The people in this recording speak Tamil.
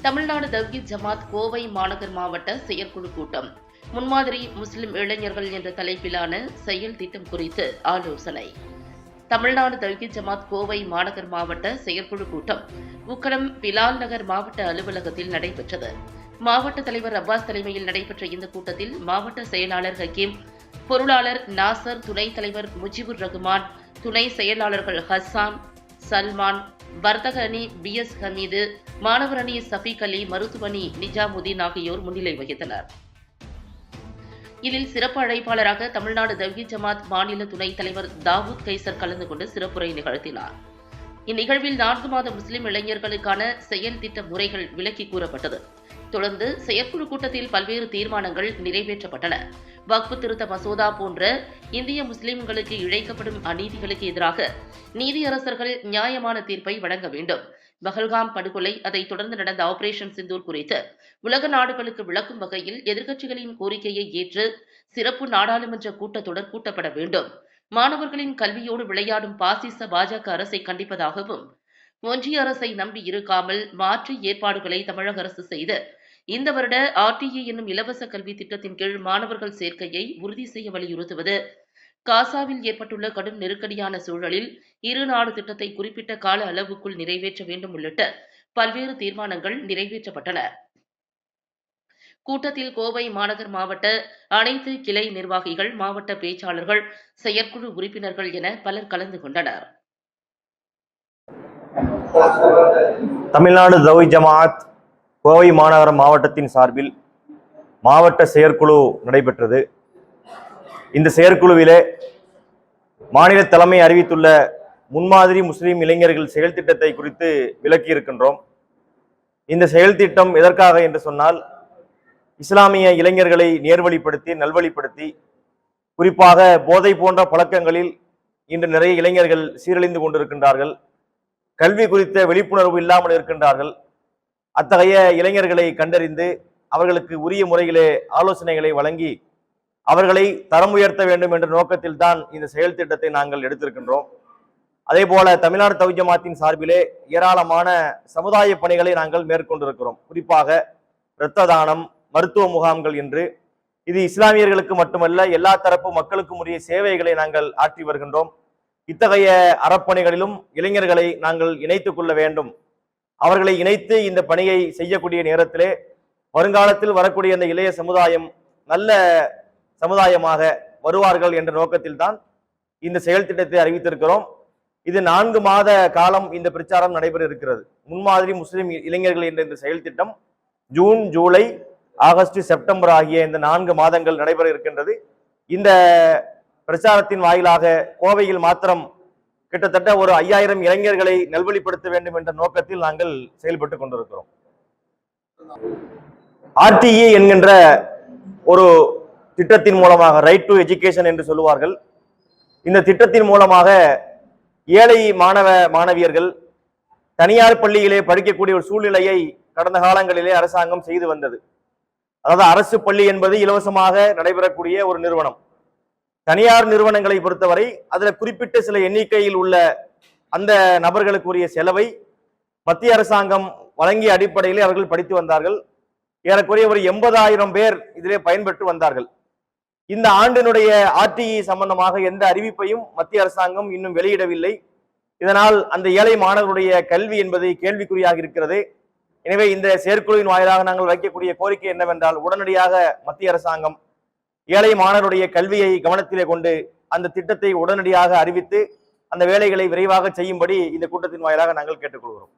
தமிழ்நாடு தவ்ஹீத் ஜமாத் கோவை மாநகர் மாவட்ட செயற்குழு கூட்டம். முன்மாதிரி முஸ்லிம் இளைஞர்கள் என்ற தலைப்பிலான செயல் திட்டம் குறித்து ஆலோசனை. தமிழ்நாடு தவ்ஹீத் ஜமாத் கோவை மாநகர் மாவட்ட செயற்குழு கூட்டம் உக்கடம் பிலால் நகர் மாவட்ட அலுவலகத்தில் நடைபெற்றது. மாவட்ட தலைவர் அப்பாஸ் தலைமையில் நடைபெற்ற இந்த கூட்டத்தில் மாவட்ட செயலாளர் ஹக்கீம், பொருளாளர் நாசர், துணைத் தலைவர் முஜிபுர் ரகுமான், துணை செயலாளர்கள் ஹசான், சல்மான், வர்த்தக அணி BS ஹமீது, மாணவர் அணி சஃபீக் அலி, மருத்துவ அணி நிஜாமுதீன் ஆகியோர் முன்னிலை வகித்தனர். இதில் சிறப்பு அழைப்பாளராக தமிழ்நாடு தவ்ஹீத் ஜமாத் மாநில துணைத் தலைவர் தாவூத் கைசர் கலந்து கொண்டு சிறப்புரை நிகழ்த்தினார். இந்நிகழ்வில் 4 மாத முஸ்லிம் இளைஞர்களுக்கான செயல் திட்ட முறைகள் விளக்கி கூறப்பட்டது. தொடர்ந்து செயற்குழு கூட்டத்தில் பல்வேறு தீர்மானங்கள் நிறைவேற்றப்பட்டன. வக்ஃப் திருத்த மசோதா போன்ற இந்திய முஸ்லிம்களுக்கு இழைக்கப்படும் அநீதிகளுக்கு எதிராக நீதியரசர்கள் நியாயமான தீர்ப்பை வழங்க வேண்டும். பஹல்காம் படுகொலை, அதைத் தொடர்ந்து நடந்த ஆபரேஷன் சிந்தூர் குறித்து உலக நாடுகளுக்கு விளக்கும் வகையில் எதிர்க்கட்சிகளின் கோரிக்கையை ஏற்று சிறப்பு நாடாளுமன்ற கூட்டத்தொடர் கூட்டப்பட வேண்டும். மாணவர்களின் கல்வியோடு விளையாடும் பாசிச பாஜக அரசை கண்டிப்பதாகவும், ஒன்றிய அரசை நம்பி இருக்காமல் மாற்று ஏற்பாடுகளை தமிழக அரசு செய்து இந்த வருட RTE என்னும் இலவச கல்வி திட்டத்தின் கீழ் மாணவர்கள் சேர்க்கையை உறுதி செய்ய வலியுறுத்துவது, காசாவில் ஏற்பட்டுள்ள கடும் நெருக்கடியான சூழலில் இரு நாடு திட்டத்தை குறிப்பிட்ட கால அளவுக்குள் நிறைவேற்ற வேண்டும் உள்ளிட்ட பல்வேறு தீர்மானங்கள் நிறைவேற்றப்பட்டன. கூட்டத்தில் கோவை மாநகர் மாவட்ட அனைத்து கிளை நிர்வாகிகள், மாவட்ட பேச்சாளர்கள், செயற்குழு உறுப்பினர்கள் என பலர் கலந்து கொண்டனர். தமிழ்நாடு தவ்ஹீத் ஜமாத் கோவை மாநகர மாவட்டத்தின் சார்பில் மாவட்ட செயற்குழு நடைபெற்றது. இந்த செயற்குழுவிலே மாநில தலைமை அறிவித்துள்ள முன்மாதிரி முஸ்லிம் இளைஞர்கள் செயல் திட்டத்தை குறித்து விளக்கியிருக்கின்றோம். இந்த செயல் திட்டம் எதற்காக என்று சொன்னால், இஸ்லாமிய இளைஞர்களை நேர்வழிப்படுத்தி நல்வழிப்படுத்தி, குறிப்பாக போதை போன்ற பழக்கங்களில் இன்று நிறைய இளைஞர்கள் சீரழிந்து கொண்டிருக்கின்றார்கள். கல்வி குறித்த விழிப்புணர்வு இல்லாமல் இருக்கின்றார்கள். அத்தகைய இளைஞர்களை கண்டறிந்து அவர்களுக்கு உரிய முறையிலே ஆலோசனைகளை வழங்கி அவர்களை தரம் உயர்த்த வேண்டும் என்ற நோக்கத்தில் தான் இந்த செயல் திட்டத்தை நாங்கள் எடுத்திருக்கின்றோம். அதே போல தமிழ்நாடு தவ்ஹீத் ஜமாத்தின் சார்பிலே ஏராளமான சமுதாய பணிகளை நாங்கள் மேற்கொண்டிருக்கிறோம். குறிப்பாக இரத்த தானம், மருத்துவ முகாம்கள் என்று இது இஸ்லாமியர்களுக்கு மட்டுமல்ல, எல்லா தரப்பு மக்களுக்கும் உரிய சேவைகளை நாங்கள் ஆற்றி வருகின்றோம். இத்தகைய அறப்பணிகளிலும் இளைஞர்களை நாங்கள் இணைத்துக் கொள்ள வேண்டும். அவர்களை இணைத்து இந்த பணியை செய்யக்கூடிய நேரத்திலே வருங்காலத்தில் வரக்கூடிய அந்த இளைய சமுதாயம் நல்ல சமுதாயமாக வருவார்கள் என்ற நோக்கத்தில் தான் இந்த செயல் திட்டத்தை அறிவித்திருக்கிறோம். இது 4 மாத காலம் இந்த பிரச்சாரம் நடைபெற இருக்கிறது. முன்மாதிரி முஸ்லிம் இளைஞர்கள் என்ற இந்த செயல் திட்டம் ஜூன், ஜூலை, ஆகஸ்ட், செப்டம்பர் ஆகிய இந்த 4 மாதங்கள் நடைபெற இருக்கின்றது. இந்த பிரச்சாரத்தின் வாயிலாக கோவையில் மாத்திரம் கிட்டத்தட்ட ஒரு 5000 இளைஞர்களை நல்வழிப்படுத்த வேண்டும் என்ற நோக்கத்தில் நாங்கள் செயல்பட்டு கொண்டிருக்கிறோம். RTE என்கின்ற ஒரு திட்டத்தின் மூலமாக, ரைட் டு எஜுகேஷன் என்று சொல்லுவார்கள், இந்த திட்டத்தின் மூலமாக ஏழை மாணவியர்கள் தனியார் பள்ளியிலே படிக்கக்கூடிய ஒரு சூழ்நிலையை கடந்த காலங்களிலே அரசாங்கம் செய்து வந்தது. அதாவது அரசு பள்ளி என்பது இலவசமாக நடைபெறக்கூடிய ஒரு நிறுவனம். தனியார் நிறுவனங்களை பொறுத்தவரை அதுல குறிப்பிட்ட சில எண்ணிக்கையில் உள்ள அந்த நபர்களுக்குரிய செலவை மத்திய அரசாங்கம் வழங்கிய அடிப்படையிலே அவர்கள் படித்து வந்தார்கள். ஏறக்குறைய ஒரு 80,000 பேர் இதிலே பயன்பெற்று வந்தார்கள். இந்த ஆண்டினுடைய RTE சம்பந்தமாக எந்த அறிவிப்பையும் மத்திய அரசாங்கம் இன்னும் வெளியிடவில்லை. இதனால் அந்த ஏழை மாணவர்களுடைய கல்வி என்பது கேள்விக்குறியாக இருக்கிறது. எனவே இந்த செயற்குழுவின் வாயிலாக நாங்கள் வைக்கக்கூடிய கோரிக்கை என்னவென்றால், உடனடியாக மத்திய அரசாங்கம் ஏழை மாணவருடைய கல்வியை கவனத்திலே கொண்டு அந்த திட்டத்தை உடனடியாக அறிவித்து அந்த வேலைகளை விரைவாக செய்யும்படி இந்த கூட்டத்தின் வாயிலாக நாங்கள் கேட்டுக்கொள்கிறோம்.